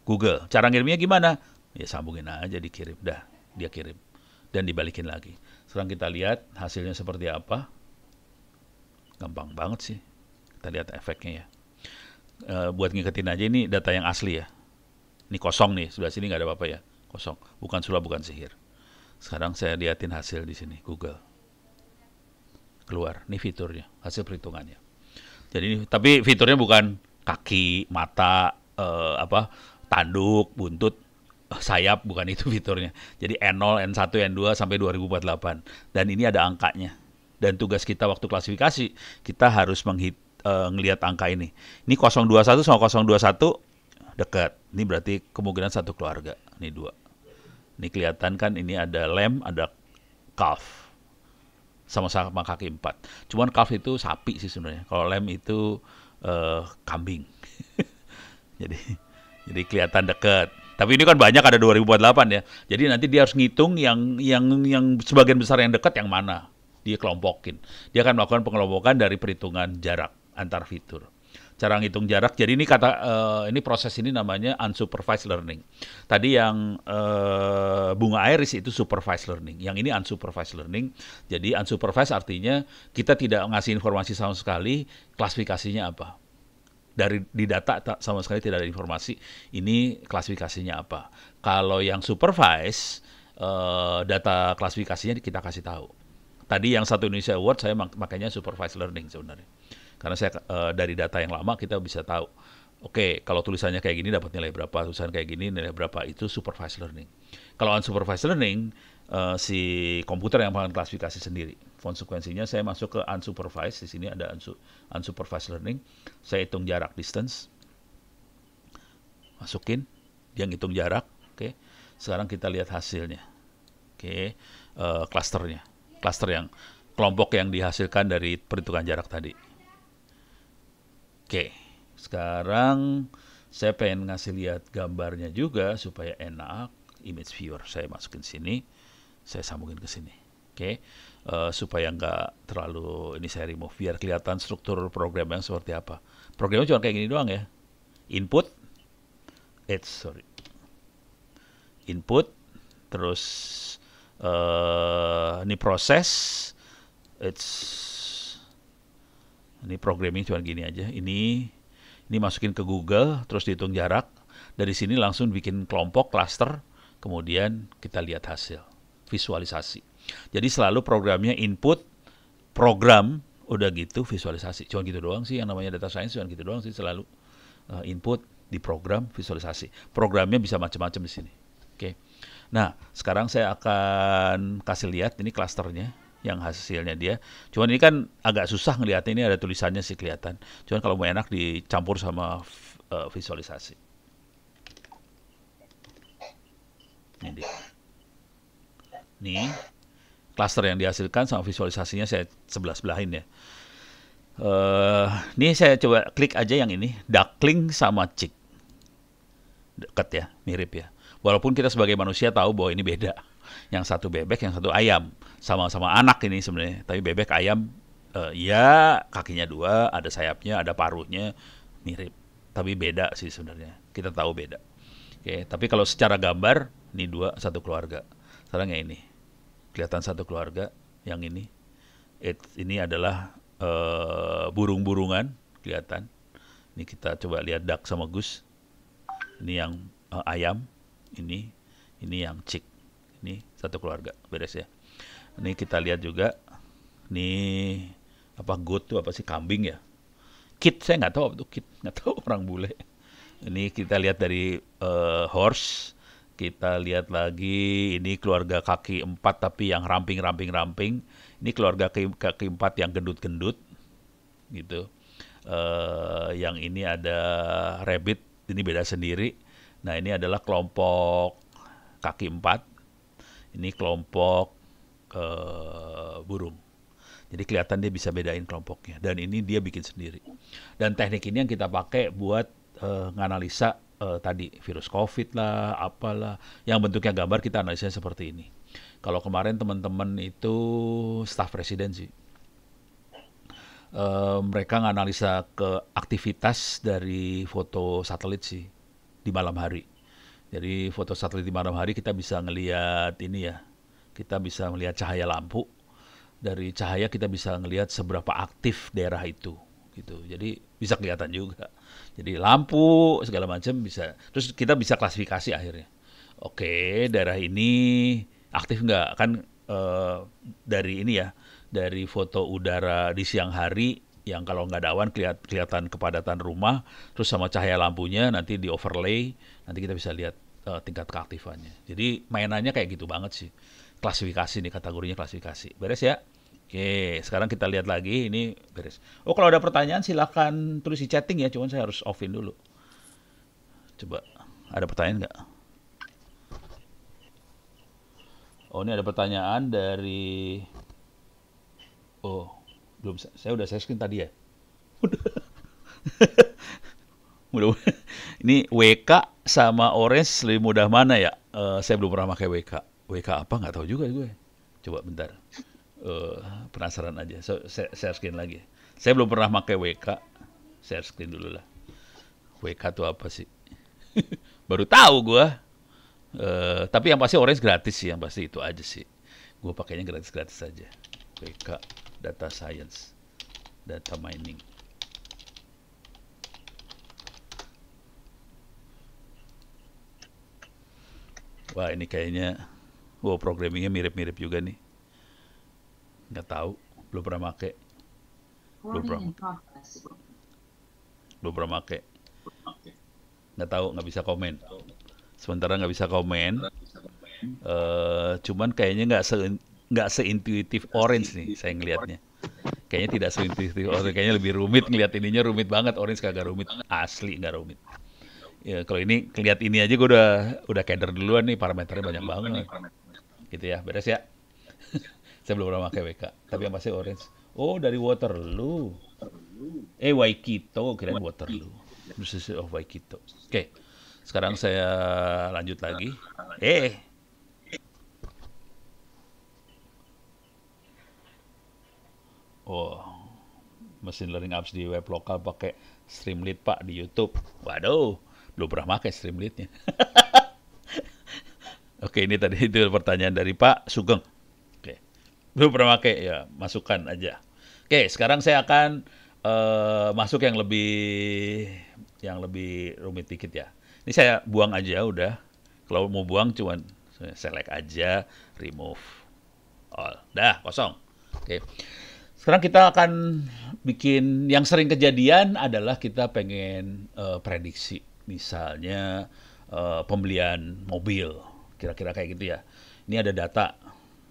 Google. Cara ngirimnya gimana? Ya sambungin aja, dikirim. Dah, dia kirim. dan dibalikin lagi. Sekarang kita lihat hasilnya seperti apa. Gampang banget sih. Kita lihat efeknya ya. Buat ngiketin aja, ini data yang asli ya. Ini kosong nih, sebelah sini nggak ada apa-apa ya. Kosong. Bukan sulap, bukan sihir. Sekarang saya liatin hasil di sini, Google. Keluar, ini fiturnya, hasil perhitungannya. Jadi ini, tapi fiturnya bukan kaki, mata, tanduk, buntut, sayap, bukan itu fiturnya. Jadi N0, N1, N2 sampai 2048. Dan ini ada angkanya. Dan tugas kita waktu klasifikasi, kita harus ngelihat angka ini. Ini 021 sama 021 dekat. Ini berarti kemungkinan satu keluarga. Ini 2. Ini kelihatan kan, ini ada lamb, ada calf. Sama-sama kaki 4. Cuman calf itu sapi sih sebenarnya. Kalau lamb itu kambing. jadi kelihatan dekat. Tapi ini kan banyak, ada 2048 ya. Jadi nanti dia harus ngitung yang sebagian besar yang dekat yang mana. Dia kelompokin. Dia akan melakukan pengelompokan dari perhitungan jarak antar fitur. Cara ngitung jarak. Jadi ini ini proses ini namanya unsupervised learning. Tadi yang bunga iris itu supervised learning. Yang ini unsupervised learning. Jadi unsupervised artinya kita tidak ngasih informasi sama sekali, klasifikasinya apa. Di data sama sekali tidak ada informasi, ini klasifikasinya apa. Kalau yang supervised, data klasifikasinya kita kasih tahu. Tadi yang Satu Indonesia Award saya makanya supervised learning sebenarnya. Karena saya dari data yang lama kita bisa tahu, oke, kalau tulisannya kayak gini dapat nilai berapa, tulisan kayak gini nilai berapa, itu supervised learning. Kalau unsupervised learning, si komputer yang akan klasifikasi sendiri. Konsekuensinya saya masuk ke unsupervised, di sini ada unsupervised learning. Saya hitung jarak, distance. Masukin, dia ngitung jarak, oke. Sekarang kita lihat hasilnya. Oke, klasternya. Klaster yang kelompok yang dihasilkan dari perhitungan jarak tadi. Oke, sekarang saya pengen ngasih lihat gambarnya juga supaya enak. Image viewer saya masukin sini, saya sambungin ke sini. Oke, supaya nggak terlalu ini saya remove biar kelihatan struktur program yang seperti apa. Programnya cuma kayak gini doang ya. Input, terus ini proses, ini programming cuma gini aja. Ini masukin ke Google, terus dihitung jarak. Dari sini langsung bikin kelompok, cluster, kemudian kita lihat hasil, visualisasi. Jadi selalu programnya input, program, udah gitu visualisasi. Cuma gitu doang sih, yang namanya data science cuma gitu doang sih selalu. Input, di program, visualisasi. Programnya bisa macam-macam di sini. Oke. Nah, sekarang saya akan kasih lihat ini klasternya, yang hasilnya dia. Cuman ini kan agak susah ngelihatnya, ini ada tulisannya sih kelihatan. Cuman kalau mau enak dicampur sama visualisasi. Ini dia. Nih, klaster yang dihasilkan sama visualisasinya saya sebelah-sebelahin ya. Ini saya coba klik aja yang ini, duckling sama chick. Dekat ya, mirip ya. Walaupun kita sebagai manusia tahu bahwa ini beda. Yang satu bebek, yang satu ayam. Sama-sama anak ini sebenarnya. Tapi bebek, ayam, ya kakinya 2, ada sayapnya, ada paruhnya, mirip. Tapi beda sih sebenarnya. Kita tahu beda. Oke, tapi kalau secara gambar, ini 2, satu keluarga. Sekarang yang ini. Kelihatan satu keluarga. Yang ini. Ini adalah burung-burungan. Kelihatan. Ini kita coba lihat duck sama goose. Ini yang ayam. Ini yang chick. Ini satu keluarga, beres ya. Ini kita lihat juga, ini apa goat tuh apa sih, kambing ya? Kit, saya nggak tahu apa itu kit, nggak tahu orang bule. Ini kita lihat dari horse, kita lihat lagi ini keluarga kaki 4 tapi yang ramping. Ini keluarga kaki 4 yang gendut-gendut, gitu. Yang ini ada rabbit, ini beda sendiri. Nah ini adalah kelompok kaki 4. Ini kelompok burung. Jadi kelihatan dia bisa bedain kelompoknya. Dan ini dia bikin sendiri. Dan teknik ini yang kita pakai buat nganalisa tadi virus COVID lah, apalah. Yang bentuknya gambar kita analisanya seperti ini. Kalau kemarin teman-teman itu staf presiden sih. Mereka nganalisa ke aktivitas dari foto satelit sih di malam hari. Jadi foto satelit di malam hari kita bisa ngelihat ini ya, Kita bisa melihat cahaya lampu. Dari cahaya kita bisa ngelihat seberapa aktif daerah itu gitu. Jadi bisa kelihatan juga. Jadi lampu segala macam bisa. Terus kita bisa klasifikasi akhirnya. Oke, daerah ini aktif nggak? Kan dari ini ya, dari foto udara di siang hari yang kalau nggak ada awan kelihatan kepadatan rumah, terus sama cahaya lampunya nanti di overlay, nanti kita bisa lihat tingkat keaktifannya. Jadi mainannya kayak gitu banget sih. Klasifikasi nih, kategorinya klasifikasi. Beres ya? Oke, sekarang kita lihat lagi, ini beres. Oh, kalau ada pertanyaan silakan tulis di chatting ya, cuman saya harus offin dulu. Coba, ada pertanyaan nggak? Oh, ini ada pertanyaan dari... Oh, belum. Saya udah share screen tadi ya. Mudah ini WK sama Orange lebih mudah mana ya? Saya belum pernah pakai WK. WK apa nggak tahu juga gue. Coba bentar. Eh, Penasaran aja. Share screen lagi. Saya belum pernah pakai WK. Share screen dulu lah. WK itu apa sih? Baru tahu gue. Tapi yang pasti Orange gratis sih. Yang pasti itu aja sih. Gue pakainya gratis-gratis saja. WK Data Science, Data Mining. Wah, ini kayaknya, programmingnya mirip-mirip juga nih. Nggak tahu, belum pernah make, belum pernah, belum pernah make. Nggak tahu, nggak bisa komen. Sementara nggak bisa komen, cuman kayaknya nggak seintuitif Orange nih, saya ngelihatnya. Kayaknya tidak seintuitif Orange, kayaknya lebih rumit ngelihat ininya rumit banget. Orange kagak rumit, asli nggak rumit. Ya, kalau ini ngelihat ini aja gue udah keder duluan nih, parameternya banyak banget. Gitu ya, beres ya. Saya belum pernah pakai WK, tapi yang pasti Orange. Oh, dari Waterloo. Waikito, kirain Waterloo. University of Waikito. Oke, sekarang saya lanjut lagi. Oh, mesin learning apps di web lokal pakai Streamlit Pak di YouTube. Waduh, belum pernah pakai Streamlitnya. Oke, ini tadi itu pertanyaan dari Pak Sugeng. Oke, belum pernah pakai ya, masukkan aja. Oke, sekarang saya akan masuk yang lebih rumit dikit ya. Ini saya buang aja udah. Kalau mau buang cuman select aja, remove all. Dah, kosong. Oke. Sekarang kita akan bikin yang sering kejadian adalah kita pengen prediksi. Misalnya pembelian mobil. Kira-kira kayak gitu ya. Ini ada data.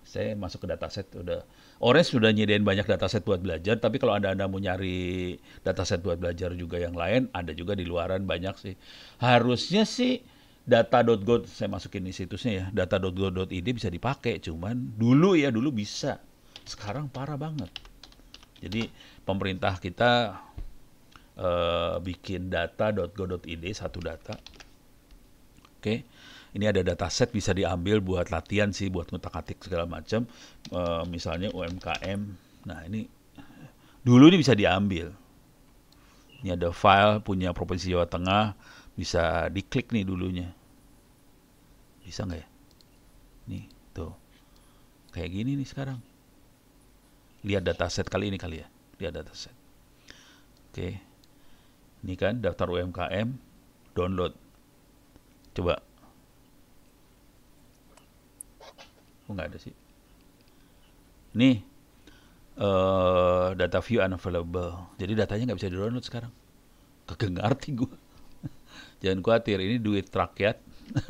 Saya masuk ke dataset udah. Orange sudah nyediain banyak dataset buat belajar, tapi kalau Anda mau nyari dataset buat belajar juga yang lain, ada juga di luaran banyak sih. Harusnya sih data.go, saya masukin di situsnya ya, data.go.id bisa dipakai, cuman dulu bisa. Sekarang parah banget. Jadi pemerintah kita bikin data.go.id satu data. Oke. Ini ada dataset bisa diambil buat latihan sih, buat ngutak-atik segala macam. Misalnya UMKM. Nah, ini dulu ini bisa diambil. Ini ada file punya Provinsi Jawa Tengah, bisa diklik nih dulunya. Bisa nggak ya? Nih, tuh. Kayak gini nih sekarang. Lihat dataset kali ini kali ya. Lihat dataset. Oke. Ini kan daftar UMKM, download. Coba. Oh, nggak ada sih. Nih, data view unavailable. Jadi datanya nggak bisa di-download sekarang. Kagak ngerti gue. Jangan khawatir, ini duit rakyat,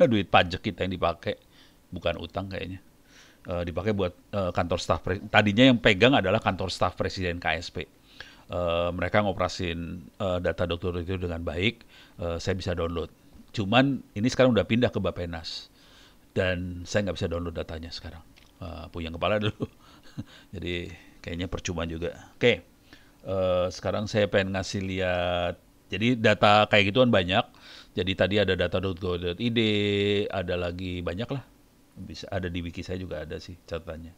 duit pajak kita yang dipakai, bukan utang kayaknya. Dipakai buat kantor staf. Tadinya yang pegang adalah kantor staf presiden KSP. Mereka ngoperasin data dokter itu dengan baik. Saya bisa download. Cuman ini sekarang udah pindah ke Bappenas. Dan saya nggak bisa download datanya sekarang. Punya kepala dulu. Jadi kayaknya percuma juga. Oke, sekarang saya pengen ngasih lihat. Jadi data kayak gituan banyak. Jadi tadi ada data.go.id, ada lagi banyak lah. Bisa ada di wiki saya juga ada sih catatannya.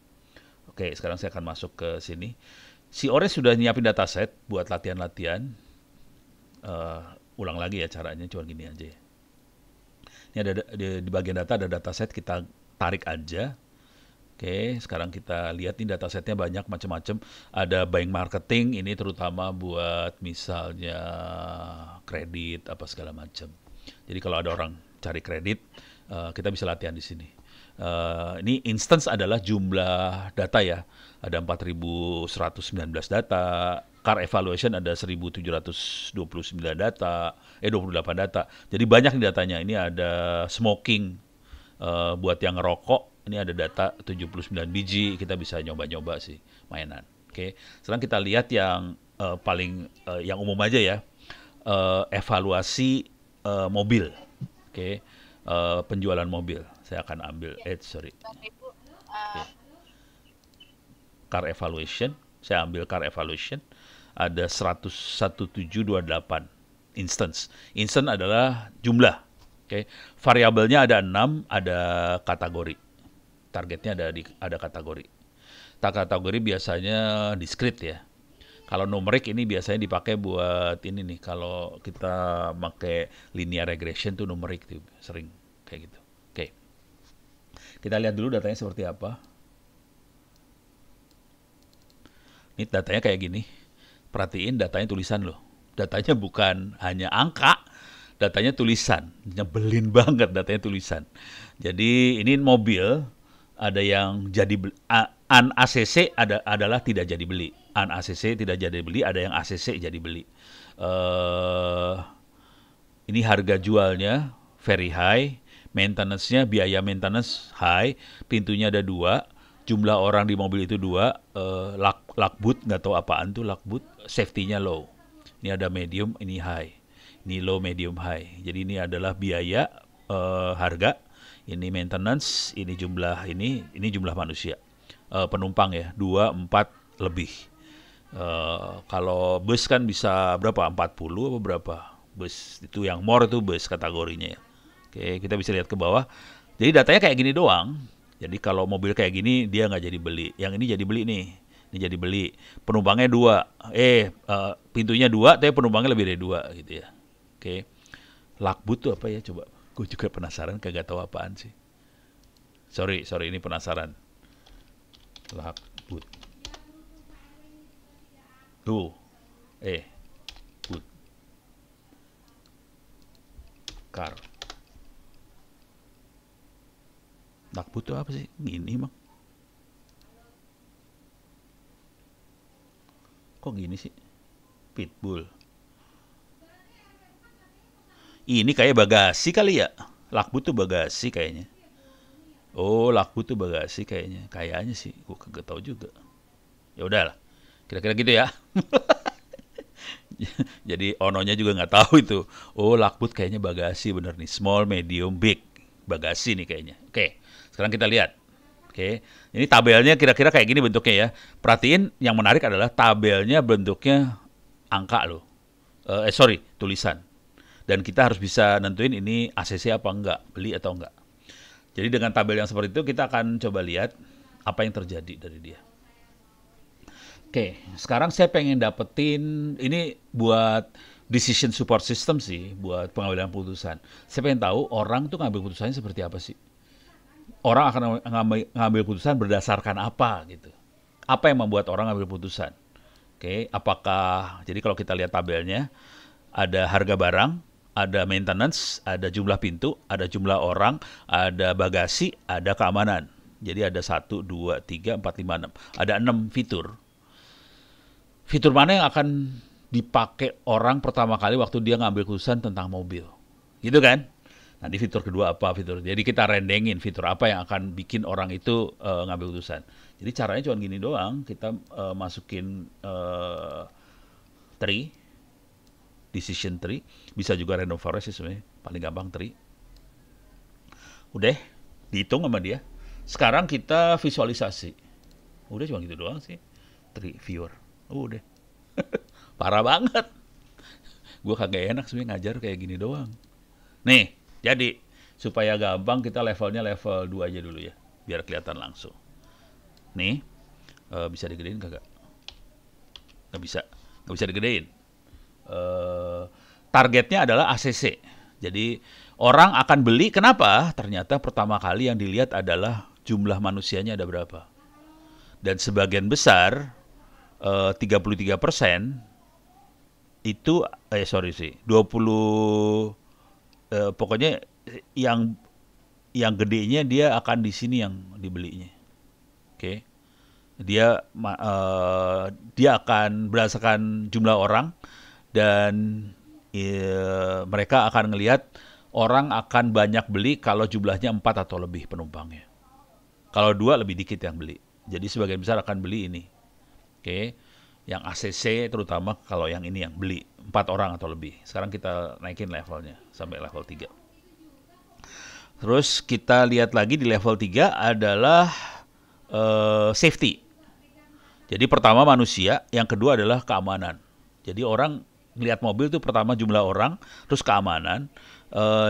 Oke, sekarang saya akan masuk ke sini. Si Ores sudah nyiapin dataset buat latihan-latihan. Ulang lagi ya caranya, cuma gini aja ya. Ini ada di bagian data ada dataset, kita tarik aja. Oke, sekarang kita lihat nih datasetnya banyak macam-macam. Ada buying marketing, ini terutama buat misalnya kredit apa segala macam. Jadi kalau ada orang cari kredit, kita bisa latihan di sini. Ini instance adalah jumlah data ya. Ada 4.119 data, car evaluation ada 1.729 data, 28 data. Jadi banyak nih datanya. Ini ada smoking, buat yang ngerokok. Ini ada data 79 biji, kita bisa nyoba-nyoba sih mainan. Oke, sekarang kita lihat yang paling yang umum aja ya, evaluasi mobil. Oke, penjualan mobil. Saya akan ambil, sorry, oke, car evaluation. Saya ambil car evaluation. Ada 11728 instance. Instance adalah jumlah. Oke, variabelnya ada 6, ada kategori. Targetnya ada kategori. Kategori biasanya discrete ya. Kalau numerik ini biasanya dipakai buat ini nih. Kalau kita pakai linear regression tuh numerik tuh sering kayak gitu. Oke. Kita lihat dulu datanya seperti apa. Ini datanya kayak gini. Perhatiin datanya tulisan loh. Datanya bukan hanya angka, datanya tulisan. Nyebelin banget datanya tulisan. Jadi ini mobil, ada yang jadi an ACC adalah tidak jadi beli. An ACC tidak jadi beli, ada yang ACC jadi beli. Ini harga jualnya very high, maintenance-nya biaya maintenance high, pintunya ada 2, jumlah orang di mobil itu 2, lock boot nggak tahu apaan tuh lock boot, safety-nya low. Ini ada medium, ini high. Ini low, medium, high. Jadi ini adalah biaya, harga. Ini maintenance, ini jumlah manusia. Penumpang ya, 2, 4 lebih. Kalau bus kan bisa berapa? 40 apa berapa? Bus itu yang more itu bus kategorinya ya. Oke, kita bisa lihat ke bawah. Jadi datanya kayak gini doang. Jadi kalau mobil kayak gini dia nggak jadi beli. Yang ini jadi beli nih. Ini jadi beli. Penumpangnya 2. Pintunya 2, tapi penumpangnya lebih dari 2 gitu ya. Oke. Lakbut tuh apa ya coba? Gue juga penasaran, kagak tahu apaan sih. Sorry, ini penasaran. Lakbut. Tuh. But. Car. Lakbut tuh apa sih? Gini emang. Kok gini sih? Pitbull. Ini kayak bagasi kali ya. Lakbut tuh bagasi kayaknya. Oh, lakbut tuh bagasi kayaknya. Kayaknya sih, gue kagak tahu juga. Ya udahlah. Kira-kira gitu ya. Jadi ononya juga nggak tahu itu. Oh, lakbut kayaknya bagasi bener nih. Small, medium, big. Bagasi nih kayaknya. Oke, sekarang kita lihat. Oke, ini tabelnya kira-kira kayak gini bentuknya ya. Perhatiin yang menarik adalah tabelnya bentuknya angka loh. Tulisan. Dan kita harus bisa nentuin ini ACC apa enggak, beli atau enggak. Jadi dengan tabel yang seperti itu kita akan coba lihat apa yang terjadi dari dia. Oke, sekarang saya pengen dapetin ini buat decision support system sih, buat pengambilan putusan. Saya pengen tahu orang tuh ngambil putusannya seperti apa sih. Orang akan ngambil putusan berdasarkan apa gitu. Apa yang membuat orang ngambil putusan. Oke, apakah, jadi kalau kita lihat tabelnya, ada harga barang, ada maintenance, ada jumlah pintu, ada jumlah orang, ada bagasi, ada keamanan. Jadi ada 1, 2, 3, 4, 5, 6. Ada 6 fitur. Fitur mana yang akan dipakai orang pertama kali waktu dia ngambil keputusan tentang mobil? Gitu kan? Nanti fitur kedua apa fitur? Jadi kita rendengin fitur apa yang akan bikin orang itu ngambil keputusan. Jadi caranya cuma gini doang. Kita masukin tree. Decision tree, bisa juga random forest sih sebenarnya, paling gampang tree. Udah, dihitung sama dia. Sekarang kita visualisasi. Udah cuma gitu doang sih. Tree viewer. Udah. Parah banget. Gue kagak enak sebenarnya ngajar kayak gini doang. Nih, jadi supaya gampang kita levelnya level 2 aja dulu ya, biar kelihatan langsung. Nih, bisa digedein kagak? Nggak bisa digedein. Targetnya adalah ACC. Jadi orang akan beli, kenapa? Ternyata pertama kali yang dilihat adalah jumlah manusianya ada berapa. Dan sebagian besar 33% itu 20 pokoknya yang gedenya dia akan di sini yang dibelinya. Oke. Dia akan berdasarkan jumlah orang dan mereka akan ngelihat orang akan banyak beli kalau jumlahnya 4 atau lebih penumpangnya. Kalau 2 lebih dikit yang beli. Jadi sebagian besar akan beli ini. Oke. Yang ACC terutama kalau yang ini yang beli 4 orang atau lebih. Sekarang kita naikin levelnya sampai level 3. Terus kita lihat lagi di level 3 adalah safety. Jadi pertama manusia, yang kedua adalah keamanan. Jadi orang ngelihat mobil itu pertama jumlah orang, terus keamanan.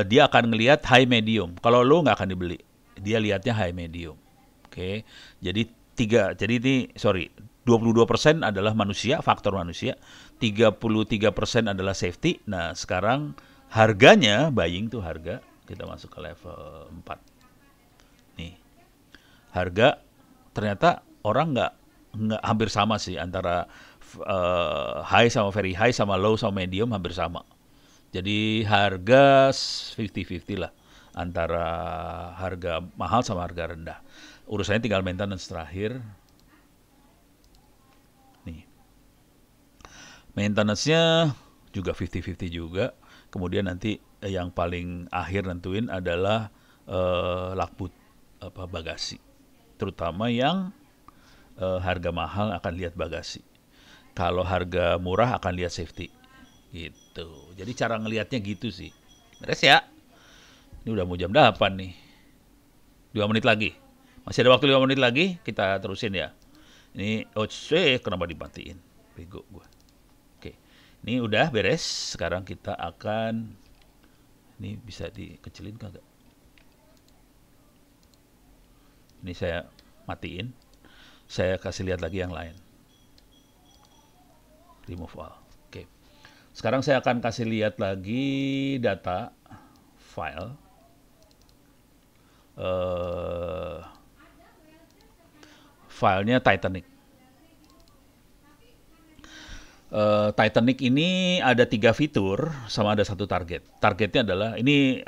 Dia akan ngelihat high medium. Kalau lo nggak akan dibeli, dia lihatnya high medium. Oke, jadi 22% adalah manusia, faktor manusia, 33% adalah safety. Nah sekarang harganya, buying tuh harga, kita masuk ke level 4. Nih, harga ternyata orang nggak hampir sama sih antara high sama very high sama low sama medium hampir sama. Jadi harga 50-50 lah antara harga mahal sama harga rendah. Urusannya tinggal maintenance terakhir. Nih. Maintenance-nya juga 50-50 juga. Kemudian nanti yang paling akhir nentuin adalah lakbut bagasi. Terutama yang harga mahal akan lihat bagasi. Kalau harga murah akan lihat safety. Gitu. Jadi cara ngelihatnya gitu sih. Beres ya? Ini udah mau jam 8 nih. 2 menit lagi. Masih ada waktu 5 menit lagi, kita terusin ya. Ini, kenapa dimatiin? Bego gue. Oke, ini udah beres. Sekarang kita akan, ini bisa dikecilin kagak? Ini saya matiin. Saya kasih lihat lagi yang lain. Remove all. Oke. Sekarang saya akan kasih lihat lagi data file. Filenya Titanic. Titanic ini ada 3 fitur sama ada 1 target. Targetnya adalah ini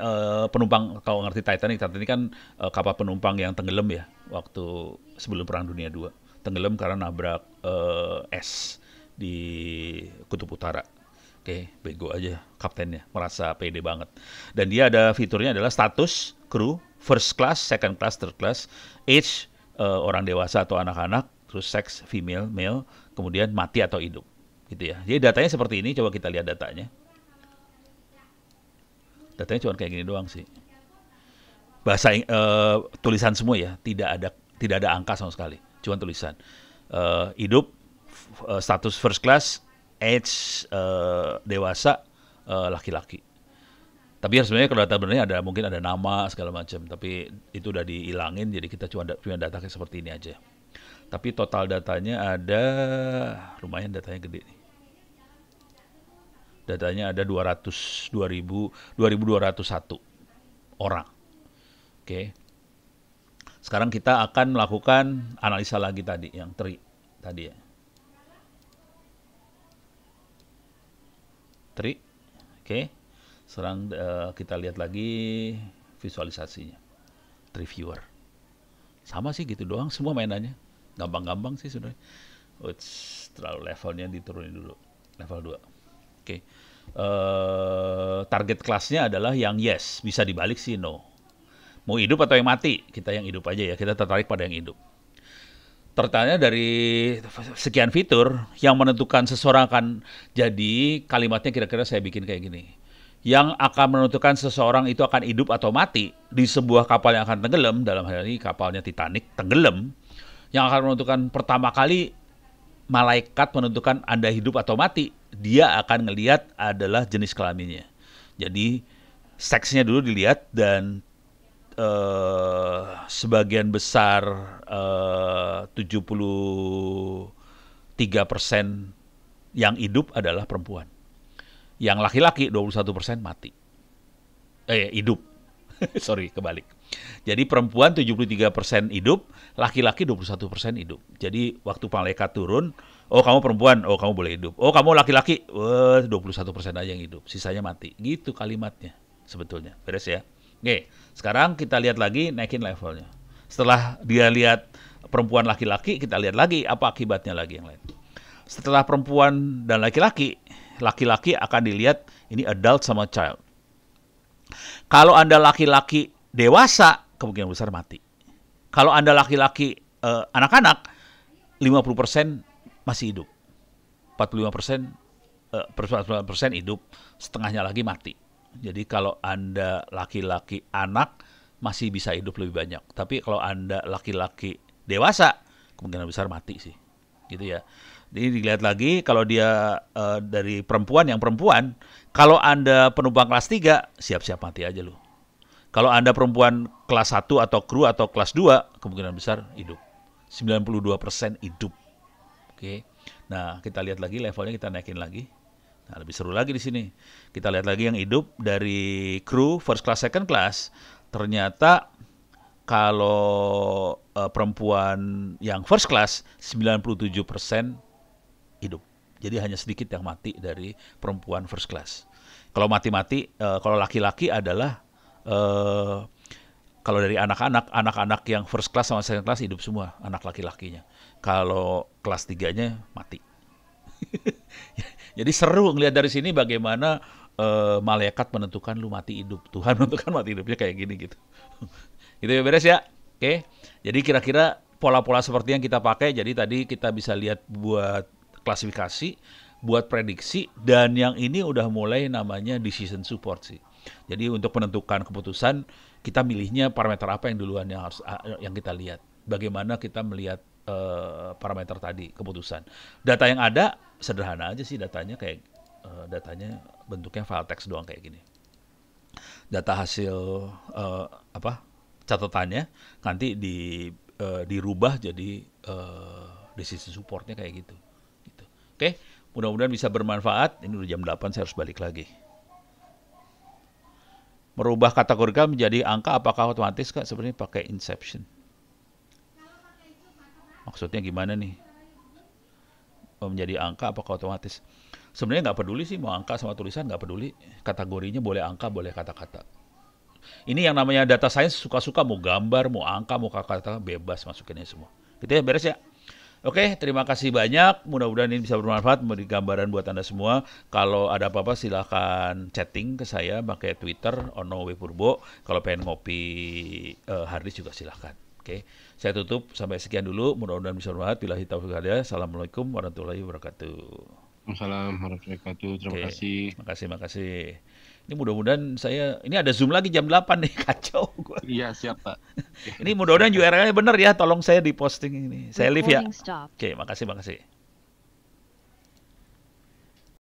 penumpang, kalau ngerti Titanic kan kapal penumpang yang tenggelam ya waktu sebelum Perang Dunia II. Tenggelam karena nabrak es di Kutub Utara. Oke, bego aja kaptennya, merasa pede banget. Dan dia ada fiturnya adalah status kru, first class, second class, third class, age orang dewasa atau anak-anak, terus sex female, male, kemudian mati atau hidup. Gitu ya. Jadi datanya seperti ini, coba kita lihat datanya. Datanya cuma kayak gini doang sih. Bahasa tulisan semua ya, tidak ada angka sama sekali, cuma tulisan. Hidup, status first class, age dewasa, laki-laki. Tapi sebenarnya kalau data benernya mungkin ada nama segala macam, tapi itu udah dihilangin, jadi kita cuma punya data kayak seperti ini aja. Tapi total datanya ada, lumayan datanya gede nih. Datanya ada 2.201 orang. Oke. Sekarang kita akan melakukan analisa lagi tadi, yang tadi ya. Oke. Sekarang kita lihat lagi visualisasinya. Viewer. Sama sih gitu doang semua mainannya. Gampang-gampang sih sudah. Terlalu levelnya diturunin dulu. Level 2. Oke. Target kelasnya adalah yang yes. Bisa dibalik sih no. Mau hidup atau yang mati? Kita yang hidup aja ya. Kita tertarik pada yang hidup. Tertanya dari sekian fitur yang menentukan seseorang akan jadi, kalimatnya kira-kira saya bikin kayak gini. Yang akan menentukan seseorang itu akan hidup atau mati di sebuah kapal yang akan tenggelam, dalam hal ini kapalnya Titanic tenggelam, yang akan menentukan pertama kali malaikat menentukan Anda hidup atau mati, dia akan ngelihat adalah jenis kelaminnya. Jadi seksnya dulu dilihat dan sebagian besar 73% yang hidup adalah perempuan. Yang laki-laki 21% mati. Hidup. Sorry, kebalik. Jadi perempuan 73% hidup, laki-laki 21% hidup. Jadi waktu malaikat turun, oh kamu perempuan, oh kamu boleh hidup. Oh kamu laki-laki, 21% aja yang hidup, sisanya mati. Gitu kalimatnya sebetulnya. Beres ya. Oke, sekarang kita lihat lagi, naikin levelnya. Setelah dia lihat perempuan laki-laki, kita lihat lagi apa akibatnya lagi yang lain. Setelah perempuan dan laki-laki, laki-laki akan dilihat ini adult sama child. Kalau Anda laki-laki dewasa, kemungkinan besar mati. Kalau Anda laki-laki anak-anak, 50% masih hidup. 45% 49% hidup, setengahnya lagi mati. Jadi kalau Anda laki-laki anak, masih bisa hidup lebih banyak. Tapi kalau Anda laki-laki dewasa, kemungkinan besar mati sih. Gitu ya. Jadi dilihat lagi, kalau dia dari perempuan, kalau Anda penumpang kelas 3, siap-siap mati aja lu. Kalau Anda perempuan kelas 1 atau kru atau kelas 2, kemungkinan besar hidup. 92% hidup. Oke. Nah, kita lihat lagi levelnya, kita naikin lagi. Nah, lebih seru lagi di sini. Kita lihat lagi yang hidup dari kru first class, second class. Ternyata kalau perempuan yang first class 97% hidup. Jadi hanya sedikit yang mati dari perempuan first class. Kalau mati-mati, kalau laki-laki adalah kalau dari anak-anak yang first class sama second class hidup semua, anak laki-lakinya. Kalau kelas 3-nya mati. Jadi seru ngelihat dari sini bagaimana malaikat menentukan lu mati hidup. Tuhan menentukan mati hidupnya kayak gini gitu. Gitu ya, beres ya. Oke. Jadi kira-kira pola-pola seperti yang kita pakai. Jadi tadi kita bisa lihat buat klasifikasi, buat prediksi, dan yang ini udah mulai namanya decision support sih. Jadi untuk menentukan keputusan, kita milihnya parameter apa yang duluan yang kita lihat. Bagaimana kita melihat parameter tadi keputusan. Data yang ada sederhana aja sih, datanya kayak datanya bentuknya file text doang kayak gini. Data hasil catatannya nanti dirubah jadi decision supportnya kayak gitu. Oke, mudah-mudahan bisa bermanfaat. Ini udah jam 8, saya harus balik lagi. Merubah kategorical menjadi angka apakah otomatis, Kak? Sebenarnya pakai inception. Maksudnya gimana nih? Menjadi angka apakah otomatis? Sebenarnya nggak peduli sih, mau angka sama tulisan nggak peduli. Kategorinya boleh angka, boleh kata-kata. Ini yang namanya data science, suka-suka mau gambar, mau angka, mau kata-kata, bebas masukinnya semua. Gitu ya, beres ya? Oke, terima kasih banyak. Mudah-mudahan ini bisa bermanfaat, memberi gambaran buat Anda semua. Kalau ada apa-apa silahkan chatting ke saya pakai Twitter, @onowpurbo. Kalau pengen ngopi harddisk juga silahkan. Oke, saya tutup sampai sekian dulu. Mudah-mudahan bisa bermanfaat. Billahi taufiq wal hidayah. Assalamualaikum warahmatullahi wabarakatuh.
Assalamualaikum warahmatullahi wabarakatuh. Terima kasih.
Makasih. Ini mudah-mudahan ini ada Zoom lagi jam 8 nih, kacau gua.
Iya, siap, Pak.
Ini mudah-mudahan URL-nya benar ya, tolong saya di posting ini. Saya live ya. Oke, makasih.